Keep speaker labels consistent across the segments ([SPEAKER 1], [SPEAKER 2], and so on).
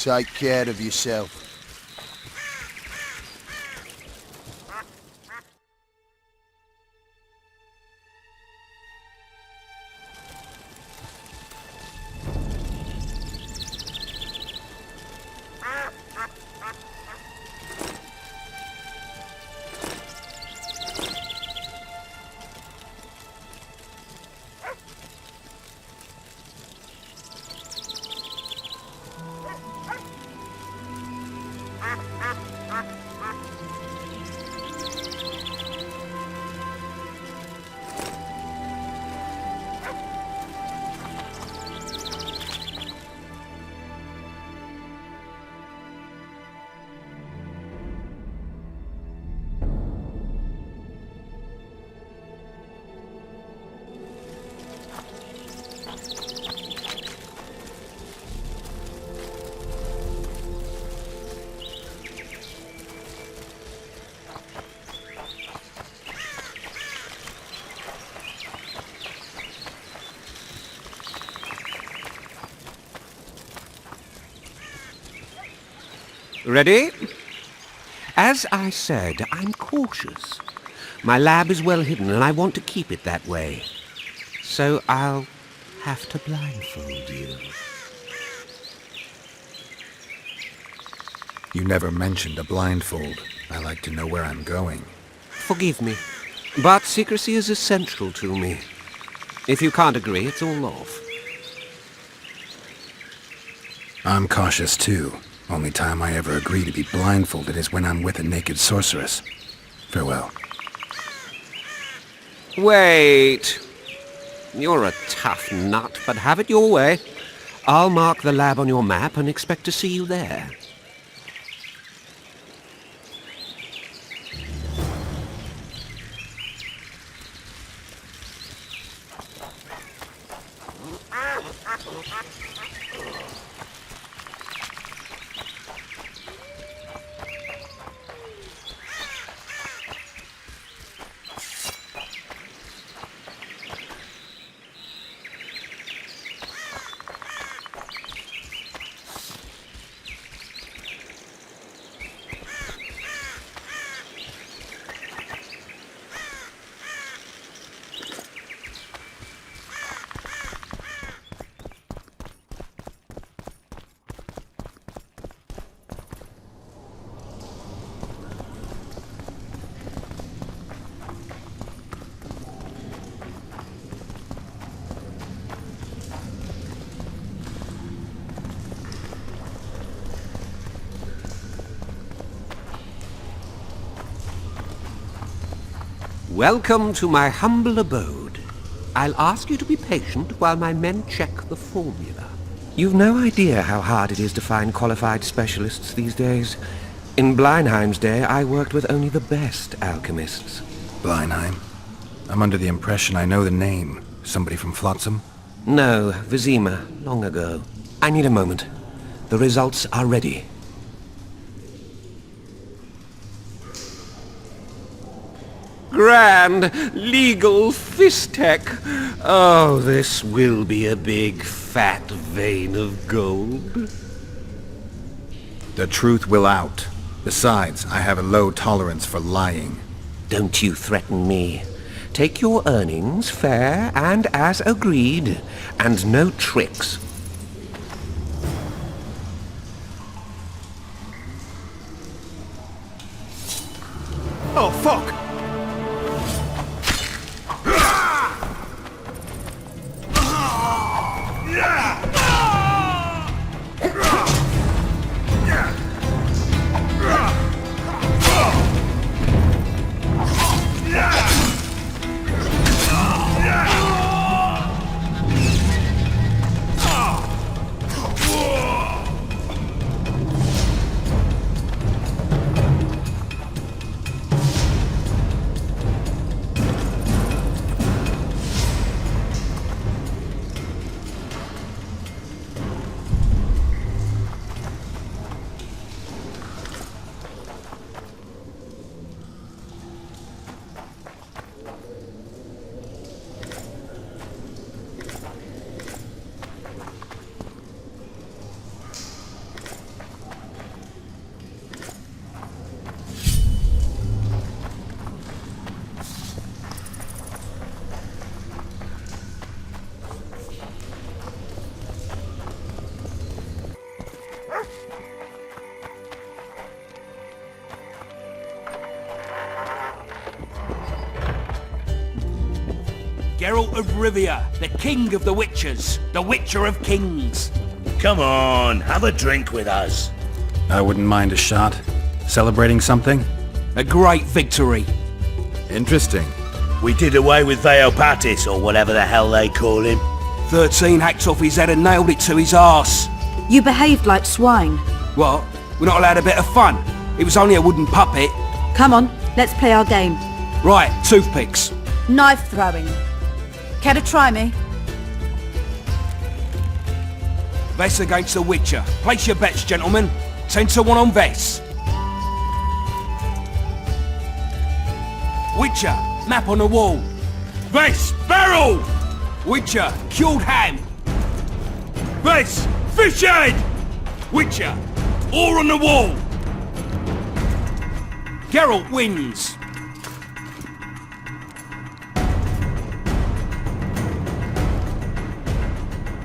[SPEAKER 1] Take care of yourself.
[SPEAKER 2] Ready? As I said, I'm cautious. My lab is well hidden, and I want to keep it that way. So I'll have to blindfold you.
[SPEAKER 3] You never mentioned a blindfold. I like to know where I'm going.
[SPEAKER 2] Forgive me, but secrecy is essential to me. If you can't agree, it's all off.
[SPEAKER 3] I'm cautious too. Only time I ever agree to be blindfolded is when I'm with a naked sorceress. Farewell.
[SPEAKER 2] Wait. You're a tough nut, but have it your way. I'll mark the lab on your map and expect to see you there. Welcome to my humble abode. I'll ask you to be patient while my men check the formula. You've no idea how hard it is to find qualified specialists these days. In Bleinheim's day, I worked with only the best alchemists.
[SPEAKER 3] Bleinheim? I'm under the impression I know the name. Somebody from Flotsam?
[SPEAKER 2] No, Vizima, long ago. I need a moment. The results are ready. Grand, legal fisstech. Oh, this will be a big, fat vein of gold.
[SPEAKER 3] The truth will out. Besides, I have a low tolerance for lying.
[SPEAKER 2] Don't you threaten me. Take your earnings fair and as agreed, and no tricks.
[SPEAKER 3] Oh, fuck!
[SPEAKER 1] Geralt of Rivia, the king of the witchers, the witcher of kings.
[SPEAKER 4] Come on, have a drink with us.
[SPEAKER 3] I wouldn't mind a shot. Celebrating something?
[SPEAKER 1] A great victory.
[SPEAKER 3] Interesting.
[SPEAKER 4] We did away with Veopatis, or whatever the hell they call him.
[SPEAKER 1] 13 hacked off his head and nailed it to his arse.
[SPEAKER 5] You behaved like swine.
[SPEAKER 1] What? We're not allowed a bit of fun? It was only a wooden puppet.
[SPEAKER 5] Come on, let's play our game.
[SPEAKER 1] Right, toothpicks.
[SPEAKER 5] Knife throwing. Care to try me?
[SPEAKER 1] Vess against the Witcher. Place your bets, gentlemen. 10 to 1 on Vess. Witcher, map on the wall. Vess, barrel! Witcher, cured ham. Vess, fish head! Witcher, oar on the wall. Geralt wins.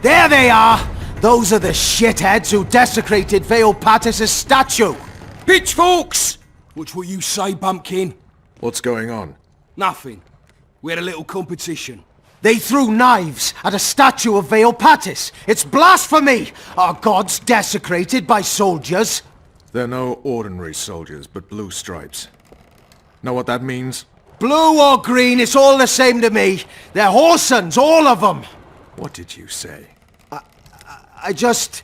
[SPEAKER 6] There they are! Those are the shitheads who desecrated Veopatis' statue!
[SPEAKER 1] Pitchforks! Which will you say, Bumpkin?
[SPEAKER 7] What's going on?
[SPEAKER 1] Nothing. We had a little competition.
[SPEAKER 6] They threw knives at a statue of Veopatis! It's blasphemy! Our gods desecrated by soldiers!
[SPEAKER 7] They're no ordinary soldiers, but blue stripes. Know what that means?
[SPEAKER 6] Blue or green, it's all the same to me. They're whoresons, all of them!
[SPEAKER 7] What did you say?
[SPEAKER 6] I just...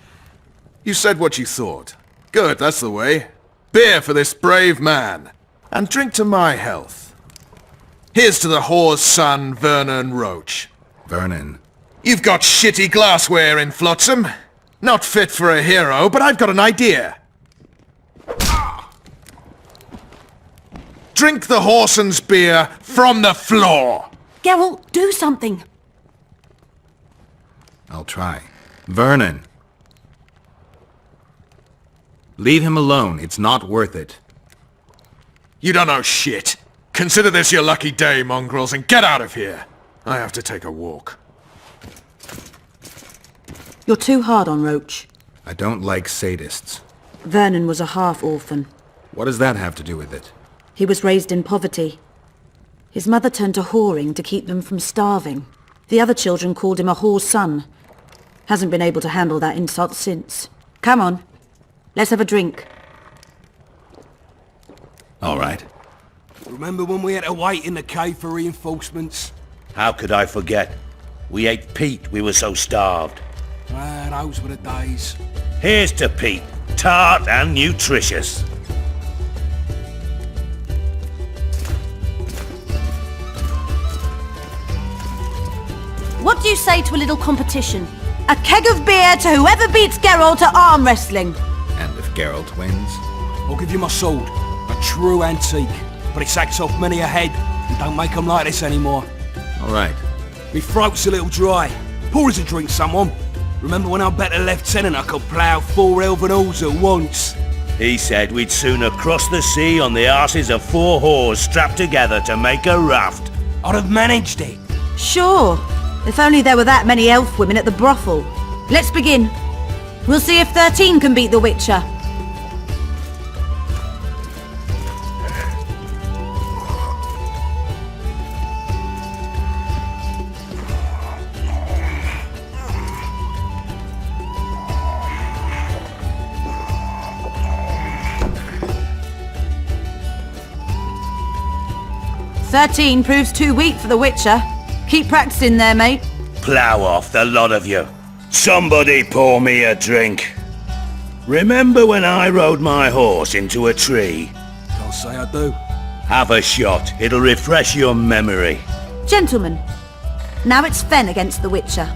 [SPEAKER 7] You said what you thought. Good, that's the way. Beer for this brave man. And drink to my health. Here's to the whore's son, Vernon Roche.
[SPEAKER 3] Vernon.
[SPEAKER 7] You've got shitty glassware in Flotsam. Not fit for a hero, but I've got an idea. Drink the whoreson's beer from the floor.
[SPEAKER 5] Geralt, do something.
[SPEAKER 3] I'll try. Vernon. Leave him alone. It's not worth it.
[SPEAKER 7] You don't know shit. Consider this your lucky day, mongrels, and get out of here. I have to take a walk.
[SPEAKER 5] You're too hard on Roche.
[SPEAKER 3] I don't like sadists.
[SPEAKER 5] Vernon was a half-orphan.
[SPEAKER 3] What does that have to do with it?
[SPEAKER 5] He was raised in poverty. His mother turned to whoring to keep them from starving. The other children called him a whore's son. Hasn't been able to handle that insult since. Come on, let's have a drink.
[SPEAKER 3] All right.
[SPEAKER 1] Remember when we had to wait in the cave for reinforcements?
[SPEAKER 4] How could I forget? We ate Pete, we were so starved.
[SPEAKER 1] Ah, those were the days.
[SPEAKER 4] Here's to Pete, tart and nutritious.
[SPEAKER 5] What do you say to a little competition? A keg of beer to whoever beats Geralt at arm wrestling.
[SPEAKER 3] And if Geralt wins?
[SPEAKER 1] I'll give you my sword. A true antique. But it sacks off many a head and don't make them like this anymore.
[SPEAKER 3] All right.
[SPEAKER 1] Me throat's a little dry. Pour us a drink, someone. Remember when I bet a lieutenant I could plough 4 elven halls at once?
[SPEAKER 4] He said we'd sooner cross the sea on the arses of 4 whores strapped together to make a raft.
[SPEAKER 1] I'd have managed it.
[SPEAKER 5] Sure. If only there were that many elf women at the brothel. Let's begin. We'll see if 13 can beat the Witcher. "13 proves too weak for the Witcher. Keep practicing there, mate."
[SPEAKER 4] Plough off, the lot of you. Somebody pour me a drink. Remember when I rode my horse into a tree?
[SPEAKER 1] Can't say I do.
[SPEAKER 4] Have a shot, it'll refresh your memory.
[SPEAKER 5] Gentlemen, now it's Fen against the Witcher.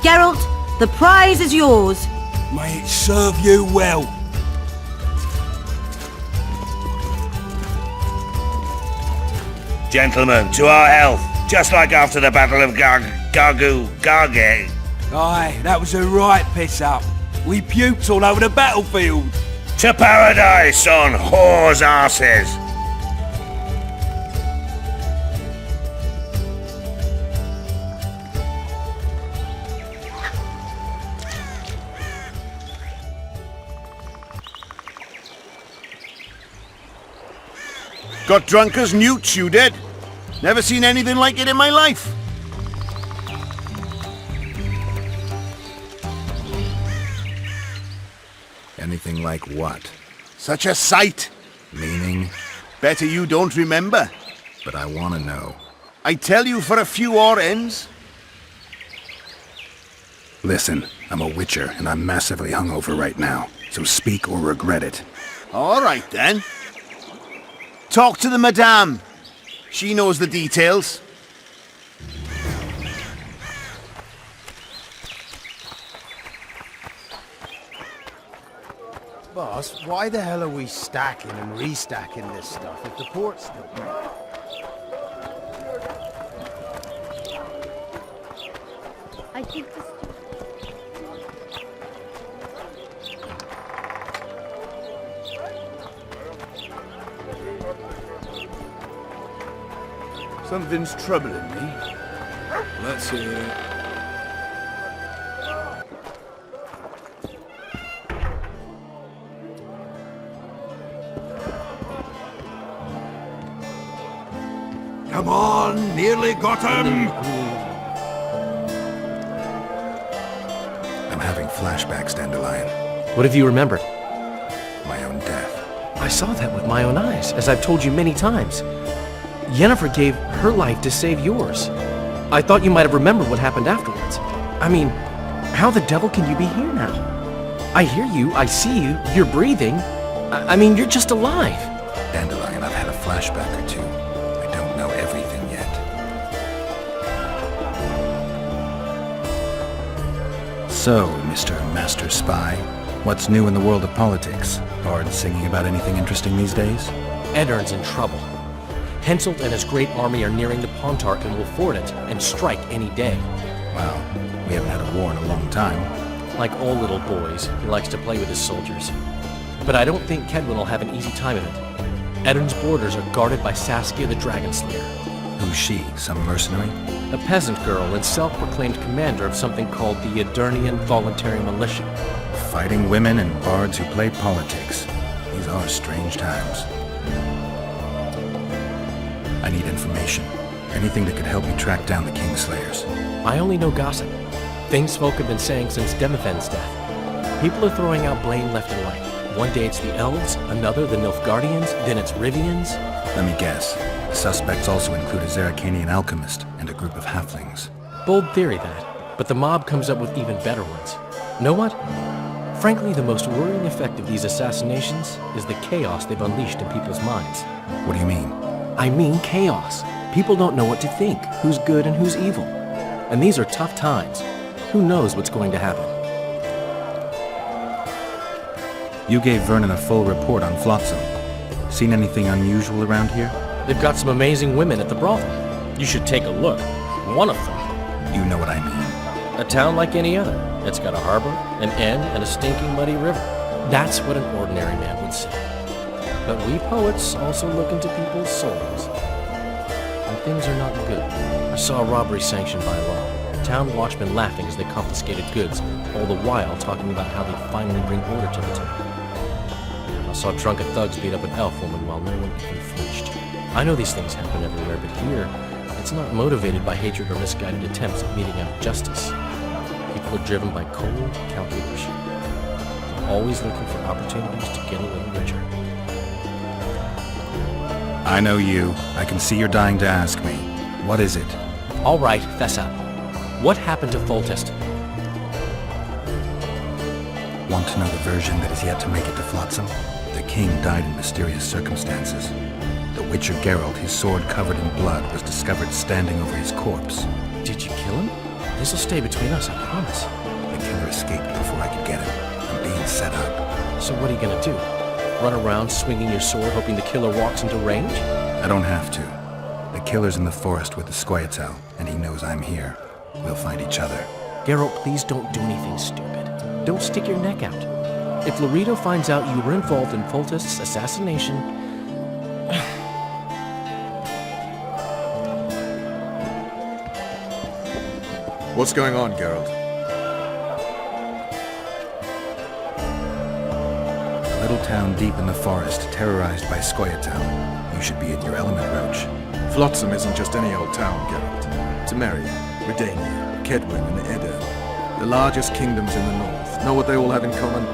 [SPEAKER 5] Geralt, the prize is yours.
[SPEAKER 1] May it serve you well.
[SPEAKER 4] Gentlemen, to our health, just like after the Battle of Garge.
[SPEAKER 1] Aye, that was a right piss-up. We puked all over the battlefield.
[SPEAKER 4] To paradise on whores' arses.
[SPEAKER 8] Got drunk as newts, you did. Never seen anything like it in my life.
[SPEAKER 3] Anything like what?
[SPEAKER 8] Such a sight.
[SPEAKER 3] Meaning?
[SPEAKER 8] Better you don't remember.
[SPEAKER 3] But I want to know.
[SPEAKER 8] I tell you for a few odd ends.
[SPEAKER 3] Listen, I'm a witcher, and I'm massively hungover right now. So speak or regret it.
[SPEAKER 8] All right, then. Talk to the madame. She knows the details.
[SPEAKER 6] Boss, why the hell are we stacking and restacking this stuff if the port's still...
[SPEAKER 9] I think this...
[SPEAKER 1] Something's troubling me. Let's hear it. Come on, nearly got him!
[SPEAKER 3] I'm having flashbacks, Dandelion.
[SPEAKER 10] What have you remembered?
[SPEAKER 3] My own death.
[SPEAKER 10] I saw that with my own eyes, as I've told you many times. Yennefer gave her life to save yours. I thought you might have remembered what happened afterwards. I mean, how the devil can you be here now? I hear you, I see you, you're breathing. I mean, you're just alive.
[SPEAKER 3] Dandelion, I've had a flashback or two. I don't know everything yet. So, Mr. Master Spy, what's new in the world of politics? Bard singing about anything interesting these days?
[SPEAKER 10] Eddern's in trouble. Henselt and his great army are nearing the Pontarch and will ford it and strike any day.
[SPEAKER 3] Well, we haven't had a war in a long time.
[SPEAKER 10] Like all little boys, he likes to play with his soldiers. But I don't think Kedwin will have an easy time of it. Eddern's borders are guarded by Saskia the Dragon Slayer.
[SPEAKER 3] Who's she? Some mercenary?
[SPEAKER 10] A peasant girl and self-proclaimed commander of something called the Edirnian Voluntary Militia.
[SPEAKER 3] Fighting women and bards who play politics. These are strange times. I need information. Anything that could help me track down the Kingslayers.
[SPEAKER 10] I only know gossip. Things folk have been saying since Demothen's death. People are throwing out blame left and right. One day it's the Elves, another the Nilfgaardians, then it's Rivians.
[SPEAKER 3] Let me guess. The suspects also include a Zerrikanian alchemist and a group of halflings.
[SPEAKER 10] Bold theory, that. But the mob comes up with even better ones. Know what? Frankly, the most worrying effect of these assassinations is the chaos they've unleashed in people's minds.
[SPEAKER 3] What do you mean?
[SPEAKER 10] I mean chaos. People don't know what to think, who's good and who's evil. And these are tough times. Who knows what's going to happen?
[SPEAKER 3] You gave Vernon a full report on Flotsam. Seen anything unusual around here?
[SPEAKER 10] They've got some amazing women at the brothel. You should take a look. One of them.
[SPEAKER 3] You know what I mean.
[SPEAKER 10] A town like any other. It's got a harbor, an inn, and a stinking muddy river. That's what an ordinary man would say. But we poets also look into people's souls. And things are not good. I saw a robbery sanctioned by law. Town watchmen laughing as they confiscated goods, all the while talking about how they'd finally bring order to the town. I saw drunken thugs beat up an elf woman while no one even flinched. I know these things happen everywhere, but here, it's not motivated by hatred or misguided attempts at meting out justice. People are driven by cold calculation. They're always looking for opportunities to get a little richer.
[SPEAKER 3] I know you. I can see you're dying to ask me. What is it?
[SPEAKER 10] All right, fess up. What happened to Foltest?
[SPEAKER 3] Want to know the version that is yet to make it to Flotsam? The king died in mysterious circumstances. The witcher Geralt, his sword covered in blood, was discovered standing over his corpse.
[SPEAKER 10] Did you kill him? This'll stay between us, I promise.
[SPEAKER 3] The killer escaped before I could get him. I'm being set up.
[SPEAKER 10] So what are you gonna do? Run around swinging your sword hoping the killer walks into range?
[SPEAKER 3] I don't have to. The killer's in the forest with the Squietel, and he knows I'm here. We'll find each other.
[SPEAKER 10] Geralt, please don't do anything stupid. Don't stick your neck out. If Loredo finds out you were involved in Foltest's assassination...
[SPEAKER 7] What's going on, Geralt?
[SPEAKER 3] A little town deep in the forest, terrorized by Scoia'town. You should be in your element, Roche.
[SPEAKER 7] Flotsam isn't just any old town, Geralt. Temeria, Redania, Kedwin, and Eder. The largest kingdoms in the north. Know what they all have in common?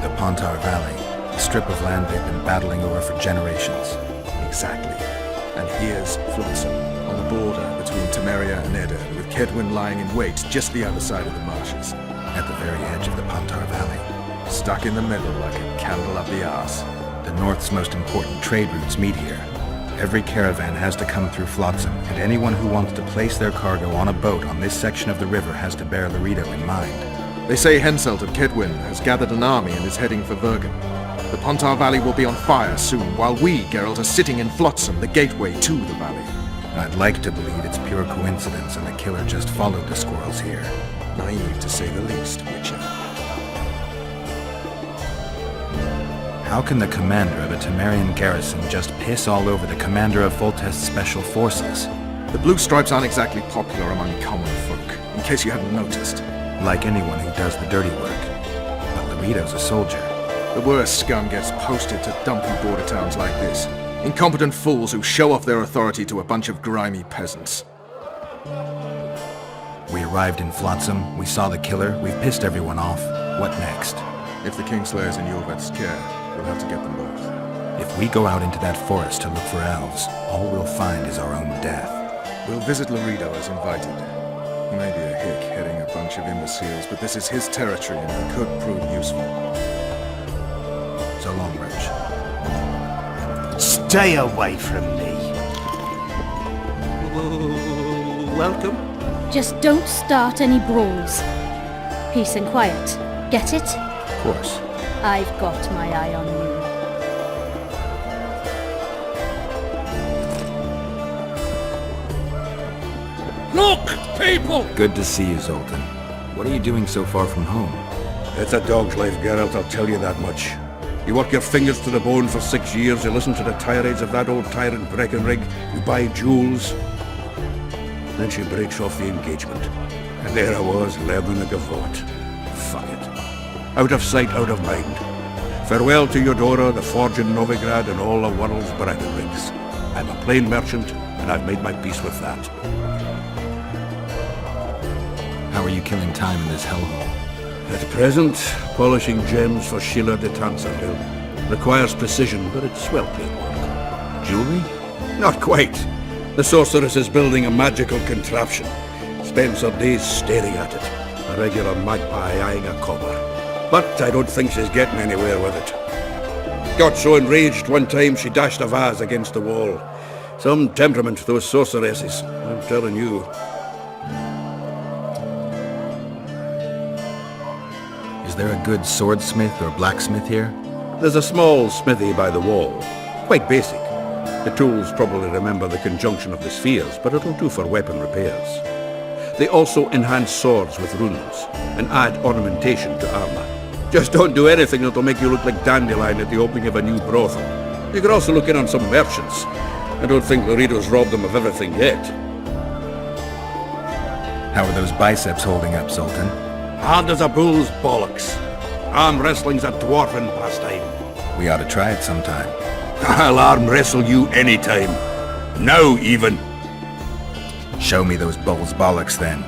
[SPEAKER 3] The Pontar Valley, a strip of land they've been battling over for generations.
[SPEAKER 7] Exactly. And here's Flotsam, on the border between Temeria and Eder, with Kedwin lying in wait just the other side of the marshes.
[SPEAKER 3] At the very edge of the Pontar Valley.
[SPEAKER 7] Stuck in the middle like a candle up the arse.
[SPEAKER 3] The north's most important trade routes meet here. Every caravan has to come through Flotsam, and anyone who wants to place their cargo on a boat on this section of the river has to bear Loreto in mind.
[SPEAKER 7] They say Henselt of Kedwin has gathered an army and is heading for Vergen. The Pontar Valley will be on fire soon, while we, Geralt, are sitting in Flotsam, the gateway to the valley.
[SPEAKER 3] I'd like to believe it's pure coincidence and the killer just followed the squirrels here.
[SPEAKER 7] Naive to say the least, Witcher.
[SPEAKER 3] How can the commander of a Temerian garrison just piss all over the commander of Foltest's special forces?
[SPEAKER 7] The blue stripes aren't exactly popular among common folk, in case you hadn't noticed.
[SPEAKER 3] Like anyone who does the dirty work. But Loreto's a soldier.
[SPEAKER 7] The worst scum gets posted to dumpy border towns like this. Incompetent fools who show off their authority to a bunch of grimy peasants.
[SPEAKER 3] We arrived in Flotsam, we saw the killer, we've pissed everyone off. What next?
[SPEAKER 7] If the Kingslayer's in Jorvet's care, we'll have to get them both.
[SPEAKER 3] If we go out into that forest to look for elves, all we'll find is our own death.
[SPEAKER 7] We'll visit Loreto as invited. He may be a hick heading a bunch of imbeciles, but this is his territory and he could prove useful.
[SPEAKER 3] So long, Roche.
[SPEAKER 8] Stay away from me.
[SPEAKER 2] Welcome.
[SPEAKER 9] Just don't start any brawls. Peace and quiet. Get it?
[SPEAKER 3] Of course.
[SPEAKER 9] I've got my eye on you.
[SPEAKER 1] Look, people!
[SPEAKER 3] Good to see you, Zoltan. What are you doing so far from home?
[SPEAKER 4] It's a dog's life, Geralt, I'll tell you that much. You work your fingers to the bone for 6 years, you listen to the tirades of that old tyrant Breckenrig, you buy jewels. Then she breaks off the engagement. And there I was, learning a gavotte. Fuck it. Out of sight, out of mind. Farewell to Eudora, the forge in Novigrad, and all the world's Breckenrigs. I'm a plain merchant, and I've made my peace with that.
[SPEAKER 3] How are you killing time in this hellhole?
[SPEAKER 4] At present, polishing gems for Sheila de Tanserville. Requires precision, but it's well-paid work.
[SPEAKER 3] Jewelry?
[SPEAKER 4] Not quite. The sorceress is building a magical contraption. Spends her days staring at it. A regular magpie eyeing a cobber. But I don't think she's getting anywhere with it. Got so enraged one time she dashed a vase against the wall. Some temperament, those sorceresses, I'm telling you.
[SPEAKER 3] Is there a good swordsmith or blacksmith here?
[SPEAKER 4] There's a small smithy by the wall. Quite basic. The tools probably remember the conjunction of the spheres, but it'll do for weapon repairs. They also enhance swords with runes, and add ornamentation to armor. Just don't do anything that'll make you look like Dandelion at the opening of a new brothel. You could also look in on some merchants. I don't think Loreto's robbed them of everything yet.
[SPEAKER 3] How are those biceps holding up, Zoltan?
[SPEAKER 4] Hard as a bull's bollocks. Arm wrestling's a dwarven pastime.
[SPEAKER 3] We ought to try it sometime.
[SPEAKER 4] I'll arm wrestle you anytime. Now, even.
[SPEAKER 3] Show me those bull's bollocks, then.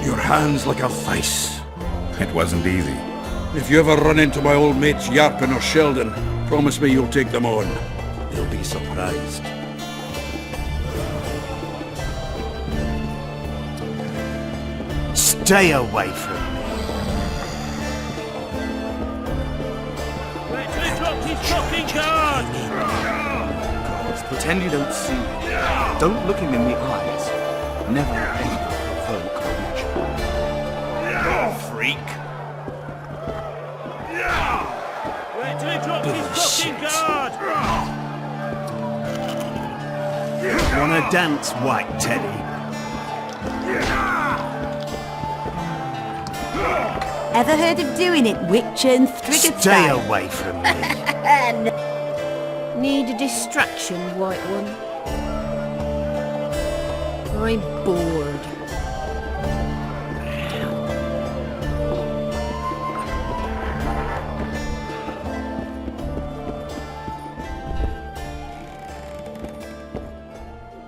[SPEAKER 4] Your hands like a vice.
[SPEAKER 3] It wasn't easy.
[SPEAKER 4] If you ever run into my old mates Yarpin or Sheldon, promise me you'll take them on. They'll be surprised.
[SPEAKER 8] Stay away from me.
[SPEAKER 1] Wait till he drops his fucking guard!
[SPEAKER 6] Pretend you don't see me. Don't look him in the eyes. Never ever provoke a
[SPEAKER 8] Freak.
[SPEAKER 1] Wait till he drops his fucking guard!
[SPEAKER 8] Wanna dance, White Teddy?
[SPEAKER 5] Ever heard of doing it, Witcher and Strigo
[SPEAKER 8] Stay
[SPEAKER 5] style?
[SPEAKER 8] away from me.
[SPEAKER 11] Need a distraction, White One? I'm bored.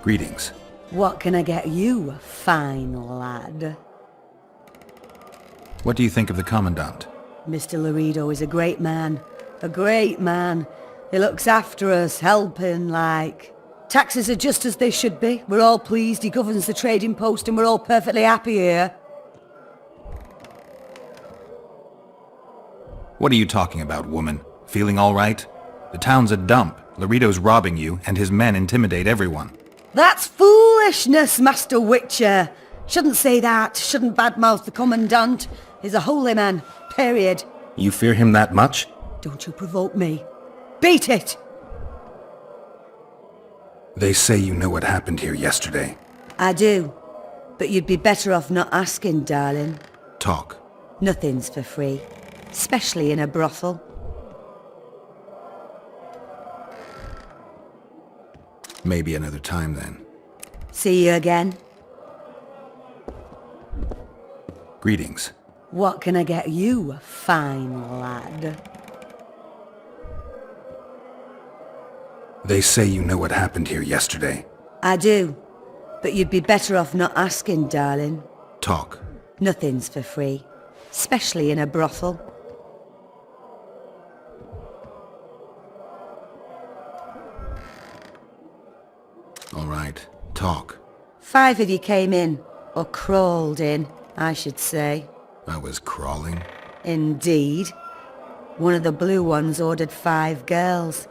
[SPEAKER 3] Greetings.
[SPEAKER 5] What can I get you, fine lad?
[SPEAKER 3] What do you think of the Commandant?
[SPEAKER 5] Mr. Laredo is a great man. A great man. He looks after us, helping, like. Taxes are just as they should be. We're all pleased. He governs the trading post and we're all perfectly happy here.
[SPEAKER 3] What are you talking about, woman? Feeling all right? The town's a dump. Laredo's robbing you, and his men intimidate everyone.
[SPEAKER 5] That's foolishness, Master Witcher. Shouldn't say that. Shouldn't badmouth the Commandant. He's a holy man. Period.
[SPEAKER 3] You fear him that much?
[SPEAKER 5] Don't you provoke me. Beat it!
[SPEAKER 3] They say you know what happened here yesterday.
[SPEAKER 5] I do. But you'd be better off not asking, darling.
[SPEAKER 3] Talk.
[SPEAKER 5] Nothing's for free. Especially in a brothel.
[SPEAKER 3] Maybe another time then.
[SPEAKER 5] See you again.
[SPEAKER 3] Greetings.
[SPEAKER 5] What can I get you, fine lad?
[SPEAKER 3] They say you know what happened here yesterday.
[SPEAKER 5] I do. But you'd be better off not asking, darling.
[SPEAKER 3] Talk.
[SPEAKER 5] Nothing's for free. Especially in a brothel.
[SPEAKER 3] All right. Talk.
[SPEAKER 5] 5 of you came in. Or crawled in, I should say.
[SPEAKER 3] I was crawling.
[SPEAKER 5] Indeed. One of the blue ones ordered 5 girls.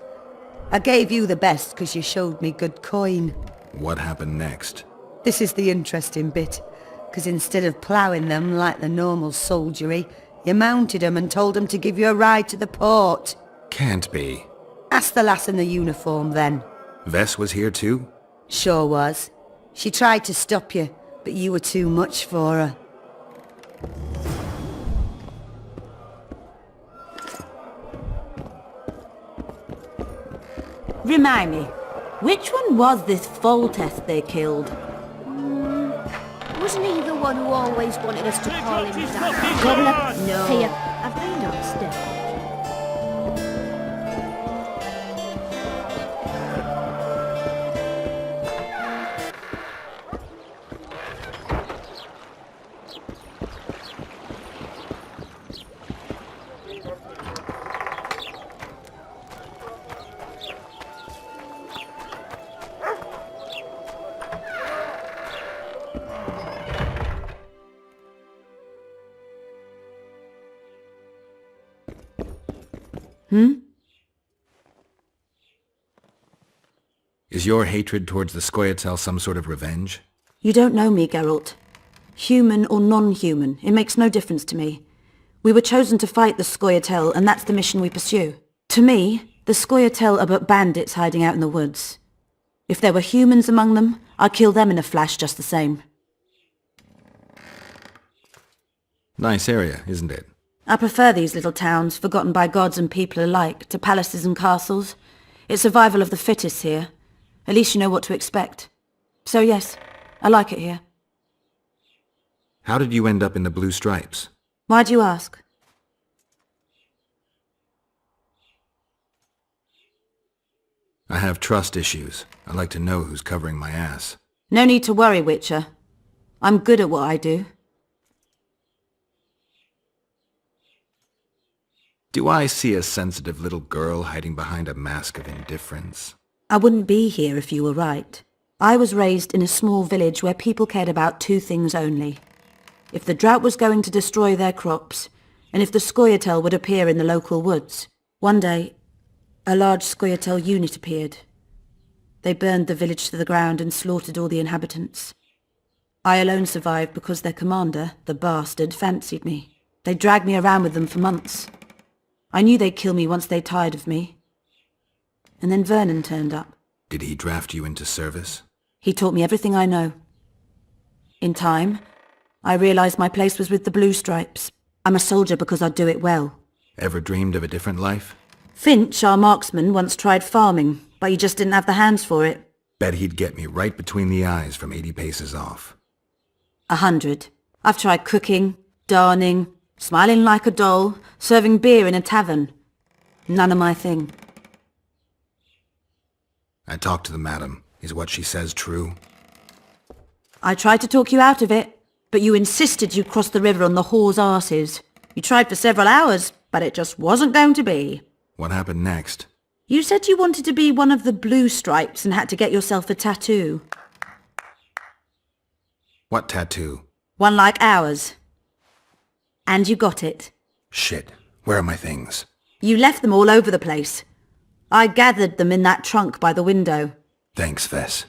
[SPEAKER 5] I gave you the best because you showed me good coin.
[SPEAKER 3] What happened next?
[SPEAKER 5] This is the interesting bit, because instead of ploughing them like the normal soldiery, you mounted them and told them to give you a ride to the port.
[SPEAKER 3] Can't be.
[SPEAKER 5] Ask the lass in the uniform then.
[SPEAKER 3] Vess was here too?
[SPEAKER 5] Sure was. She tried to stop you, but you were too much for her. Remind me, which one was this Voltest they killed?
[SPEAKER 11] Wasn't he the one who always wanted us to call him that?
[SPEAKER 9] Goblet?
[SPEAKER 11] No.
[SPEAKER 9] Here, I've been downstairs.
[SPEAKER 3] Is your hatred towards the Scoia'tael some sort of revenge?
[SPEAKER 5] You don't know me, Geralt. Human or non-human, it makes no difference to me. We were chosen to fight the Scoia'tael, and that's the mission we pursue. To me, the Scoia'tael are but bandits hiding out in the woods. If there were humans among them, I'd kill them in a flash just the same.
[SPEAKER 3] Nice area, isn't it?
[SPEAKER 5] I prefer these little towns, forgotten by gods and people alike, to palaces and castles. It's survival of the fittest here. At least you know what to expect. So yes, I like it here.
[SPEAKER 3] How did you end up in the Blue Stripes?
[SPEAKER 5] Why do you ask?
[SPEAKER 3] I have trust issues. I like to know who's covering my ass.
[SPEAKER 5] No need to worry, Witcher. I'm good at what I do.
[SPEAKER 3] Do I see a sensitive little girl hiding behind a mask of indifference?
[SPEAKER 5] I wouldn't be here if you were right. I was raised in a small village where people cared about 2 things only. If the drought was going to destroy their crops, and if the Scoia'tael would appear in the local woods. One day, a large Scoia'tael unit appeared. They burned the village to the ground and slaughtered all the inhabitants. I alone survived because their commander, the bastard, fancied me. They dragged me around with them for months. I knew they'd kill me once they tired of me. And then Vernon turned up.
[SPEAKER 3] Did he draft you into service?
[SPEAKER 5] He taught me everything I know. In time, I realized my place was with the Blue Stripes. I'm a soldier because I do it well.
[SPEAKER 3] Ever dreamed of a different life?
[SPEAKER 5] Finch, our marksman, once tried farming, but he just didn't have the hands for it.
[SPEAKER 3] Bet he'd get me right between the eyes from 80 paces off.
[SPEAKER 5] 100. I've tried cooking, darning, smiling like a doll, serving beer in a tavern. None of my thing.
[SPEAKER 3] I talked to the madam. Is what she says true?
[SPEAKER 5] I tried to talk you out of it, but you insisted you'd cross the river on the whore's arses. You tried for several hours, but it just wasn't going to be.
[SPEAKER 3] What happened next?
[SPEAKER 5] You said you wanted to be one of the blue stripes and had to get yourself a tattoo.
[SPEAKER 3] What tattoo?
[SPEAKER 5] One like ours. And you got it.
[SPEAKER 3] Shit. Where are my things?
[SPEAKER 5] You left them all over the place. I gathered them in that trunk by the window.
[SPEAKER 3] Thanks, Vess.